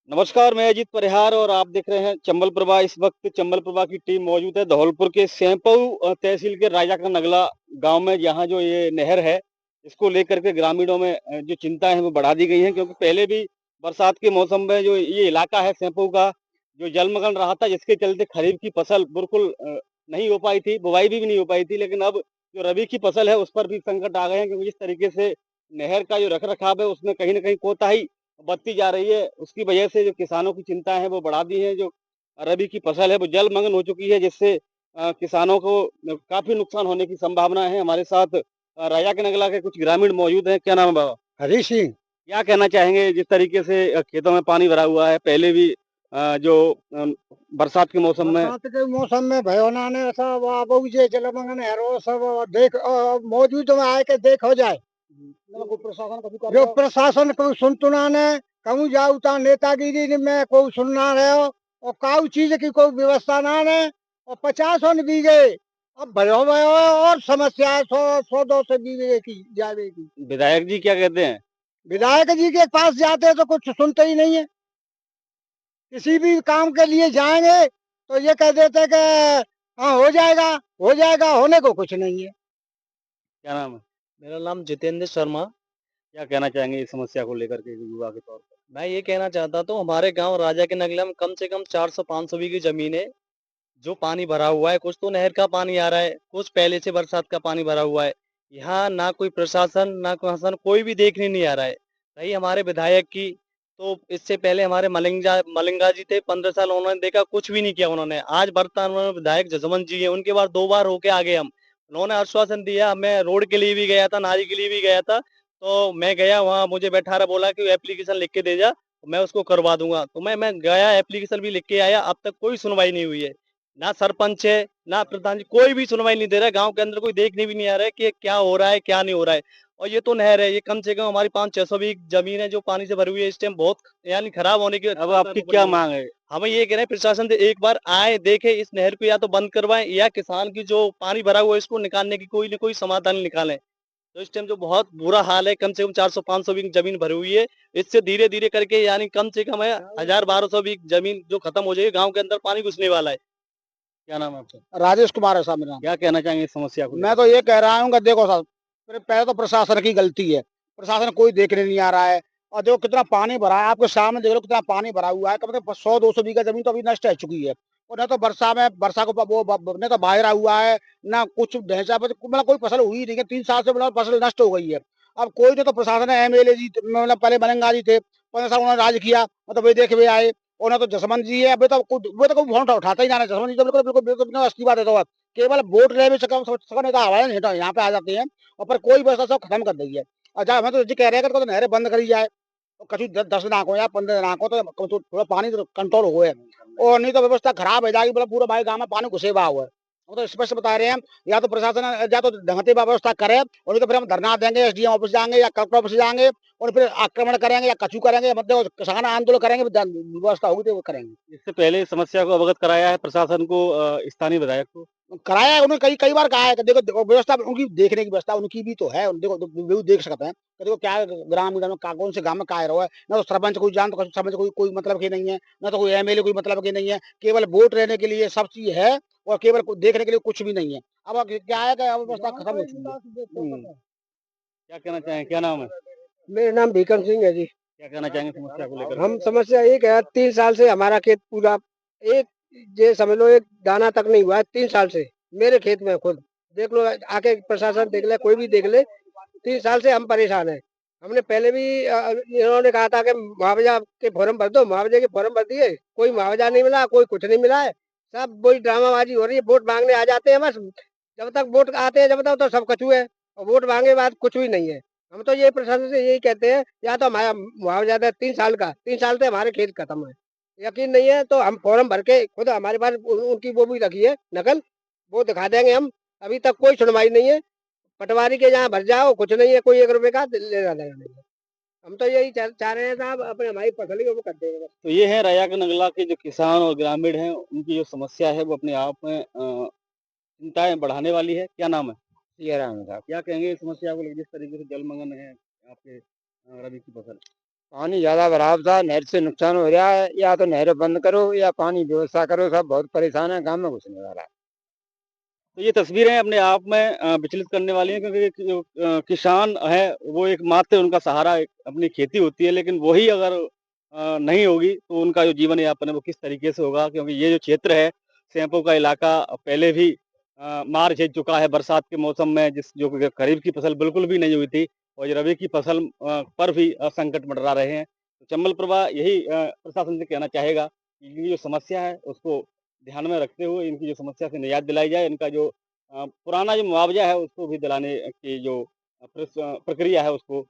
नमस्कार, मैं अजीत परिहार और आप देख रहे हैं चंबल प्रभा। इस वक्त चंबल प्रभा की टीम मौजूद है धौलपुर के सेंपऊ तहसील के राजा का नगला गांव में, जहां जो ये नहर है इसको लेकर के ग्रामीणों में जो चिंताएं हैं वो बढ़ा दी गई हैं, क्योंकि पहले भी बरसात के मौसम में जो ये इलाका है सेंपऊ का, जो जलमग्न रहा था, जिसके चलते खरीफ की फसल बिल्कुल नहीं हो पाई थी, बुवाई भी नहीं हो पाई थी। लेकिन अब जो रबी की फसल है उस पर भी संकट आ गए हैं, क्योंकि जिस तरीके से नहर का जो रख रखाव है उसमें कहीं ना कहीं कोताही बढ़ती जा रही है। उसकी वजह से जो किसानों की चिंता है वो बढ़ा दी है। जो रबी की फसल है वो जलमग्न हो चुकी है, जिससे किसानों को काफी नुकसान होने की संभावना है। हमारे साथ राजा के नगला के कुछ ग्रामीण मौजूद हैं। क्या नाम है बाबा? हरी सिंह। क्या कहना चाहेंगे जिस तरीके से खेतों में पानी भरा हुआ है, पहले भी जो बरसात के मौसम में? बरसात के मौसम में भयोना ने सब अब जे जलमग्न हैरो सब देख मौजूद में आए के देख हो जाए। जो प्रशासन को सुनतुना ने कहूँ जाऊ ता नेतागिरी में कोई सुनना रहे हो और काऊ चीज की कोई व्यवस्था ना ने और 50 बीघे अब भयो भयो और समस्या है 100-100-200 बीघे की जावे की। विधायक जी क्या कहते हैं? विधायक जी के पास जाते हैं तो कुछ सुनते ही नहीं है। किसी भी काम के लिए जाएंगे तो ये कह देते कि हाँ हो जाएगा होने को कुछ नहीं है। क्या नाम है? मेरा नाम जितेंद्र शर्मा। क्या कहना चाहेंगे इस समस्या को लेकर के युवा के तौर पर? मैं ये कहना चाहता हूँ हमारे गांव राजा के नगले में कम से कम 400-500 बीघी जमीन है जो पानी भरा हुआ है। कुछ तो नहर का पानी आ रहा है, कुछ पहले से बरसात का पानी भरा हुआ है। यहाँ ना कोई प्रशासन ना प्रशासन कोई भी देखने नहीं आ रहा है। रही हमारे विधायक की, तो इससे पहले हमारे मलिंगा जी थे 15 साल, उन्होंने देखा कुछ भी नहीं किया उन्होंने। आज वर्तमान में विधायक जसवंत जी है, उनके बाद 2 बार होके आ गए हम। उन्होंने आश्वासन दिया, मैं रोड के लिए भी गया था, नाली के लिए भी गया था। तो मैं गया वहाँ, मुझे बैठा रहा, बोला कि एप्लीकेशन लिख के दे जा, मैं उसको करवा दूंगा। तो मैं गया, एप्लीकेशन भी लिख के आया। अब तक कोई सुनवाई नहीं हुई है। ना सरपंच है ना प्रधान जी, कोई भी सुनवाई नहीं दे रहा है। गांव के अंदर कोई देखने भी नहीं आ रहा है कि क्या हो रहा है क्या नहीं हो रहा है। और ये तो नहर है, ये कम से कम हमारी 500-600 बीघ जमीन है जो पानी से भरी हुई है। इस टाइम बहुत यानी खराब होने की अब आपकी क्या मांग है? हमें ये कह रहे हैं प्रशासन से एक बार आए देखे इस नहर को, या तो बंद करवाएं या किसान की जो पानी भरा हुआ है इसको निकालने की कोई न कोई समाधान निकालें। तो इस टाइम जो बहुत बुरा हाल है, कम से कम 400-500 बीघ जमीन भरी हुई है। इससे धीरे धीरे करके यानी कम से कम है 1000-1200 बीघ जमीन जो खत्म हो जाएगी। गांव के अंदर पानी घुसने वाला है। क्या नाम है आपका? राजेश कुमार है साहब मेरा नाम। क्या कहना चाहेंगे इस समस्या को मैं लेकर? तो ये कह रहा हूँ कि देखो साहब, पहले तो प्रशासन की गलती है। प्रशासन कोई देखने नहीं आ रहा है। और देखो कितना पानी भरा है, आपके सामने देख लो कितना पानी भरा हुआ है। कम से कम 100-200 बीघा जमीन तो अभी नष्ट हो चुकी है। और न तो वर्षा को न तो बाहर हुआ है, ना कुछ ढैंचा मतलब कोई फसल हुई नहीं है। 3 साल से मतलब फसल नष्ट हो गई है। अब कोई ने तो प्रशासन है, एमएलए जी मतलब पहले मलंगा जी थे, 15 साल उन्होंने राज किया, मतलब वे देख वे आए। और ना तो जसवंत जी है, अभी तो वो तो कोई फोन उठाता ही ना है। जसवंत जी तो बिल्कुल बिल्कुल बिल्कुल बिल्कुल असली बात है। तो केवल वोट लेने से सकने का हवाला नहीं, तो यहाँ पे आ जाते हैं और पर कोई व्यवस्था सब खत्म कर दी है। और जब हमें तो जी कह रहे हैं कि तो नहरें बंद करी जाए, और कछु 10 नाक हो या 15 नाक हो तो थोड़ा पानी तो कंट्रोल हो है। और नहीं तो व्यवस्था खराब हो जाएगी, मतलब पूरा भाई गाँव में पानी घुसे हुआ हुआ है। वो तो स्पष्ट बता रहे हैं। या तो प्रशासन या तो ढंगते व्यवस्था करे, और नहीं तो फिर हम धरना देंगे, एसडीएम ऑफिस जाएंगे या कलेक्टर ऑफिस जाएंगे, और फिर आक्रमण करेंगे या कछु करेंगे, मतलब किसान आंदोलन करेंगे। व्यवस्था होगी तो वो करेंगे। इससे पहले इस समस्या को अवगत कराया है प्रशासन को, स्थानीय विधायक को? कराया है उन्होंने, कई कई बार कहा है कि देखो व्यवस्था उनकी देखने की व्यवस्था उनकी भी तो है। देखो वो देख सकते हैं कि देखो क्या ग्राम कौन से गांव में क्या रहा है। ना तो सरपंच कोई जान, तो सरपंच कोई मतलब की नहीं है, ना तो कोई एमएलए कोई मतलब की नहीं है। केवल वोट लेने के लिए सब चीज है, और केवल देखने के लिए कुछ भी नहीं है। अब क्या है कि व्यवस्था खत्म हो चुकी है। क्या कहना चाहेंगे? क्या नाम है? मेरा नाम भीकम सिंह है जी। क्या कहना चाहेंगे समस्या को लेकर? हम समस्या ये कह 3 साल से हमारा खेत पूरा एक ये समझ लो एक दाना तक नहीं हुआ है 3 साल से। मेरे खेत में खुद देख लो, आके प्रशासन देख ले, कोई भी देख ले। 3 साल से हम परेशान हैं। हमने पहले भी इन्होंने कहा था कि मुआवजा के फॉर्म भर दो, मुआवजे के फॉर्म भर दिए, कोई मुआवजा नहीं मिला, कोई कुछ नहीं मिला है। सब वही ड्रामाबाजी हो रही है, वोट मांगने आ जाते हैं बस। जब तक वोट आते हैं जब तक तो सब कछू है, और वोट मांगे के बाद कुछ भी नहीं है। हम तो ये प्रशासन से यही कहते हैं, या तो हमारा मुआवजा दे 3 साल का, 3 साल से हमारे खेत खत्म है। यकीन नहीं है तो हम फॉर्म भर के खुद, हमारे पास उनकी वो भी रखी है नकल, वो दिखा देंगे हम। अभी तक कोई सुनवाई नहीं है। पटवारी के यहाँ भर जाओ, कुछ नहीं है, कोई 1 रुपए का लेना देना नहीं है। हम तो यही चाह रहे हैं साहब, अपने हमारी फसल ही वो कर देंगे बस। तो ये है राया के नगला के जो किसान और ग्रामीण हैं, उनकी जो समस्या है वो अपने आप में चिंताएं बढ़ाने वाली है। क्या नाम है? ये राम साहब, क्या कहेंगे इस समस्या को लेकर, जिस तरीके से जलमग्न है आपके रबी की फसल? पानी ज्यादा भराव था, नहर से नुकसान हो रहा है, या तो नहर बंद करो या पानी व्यवस्था करो। सब बहुत परेशान है, गांव में घुसने वाला है। तो ये तस्वीरें अपने आप में विचलित करने वाली हैं, क्योंकि जो किसान है वो एकमात्र उनका सहारा एक अपनी खेती होती है, लेकिन वही अगर नहीं होगी तो उनका जो जीवन यापन है वो किस तरीके से होगा, क्योंकि ये जो क्षेत्र है सैंपौ का इलाका पहले भी मार झेल चुका है बरसात के मौसम में, जिस जो कि खरीफ की फसल बिल्कुल भी नहीं हुई थी और ये रबी की फसल पर भी संकट मंडरा रहे हैं। तो चंबल प्रभा यही प्रशासन से कहना चाहेगा कि ये जो समस्या है उसको ध्यान में रखते हुए इनकी जो समस्या से निजात दिलाई जाए, इनका जो पुराना जो मुआवजा है उसको भी दिलाने की जो प्रक्रिया है उसको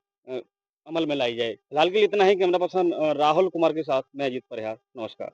अमल में लाई जाए। फिलहाल के लिए इतना ही। कैमरा पर्सन राहुल कुमार के साथ मैं अजीत परिहार। नमस्कार।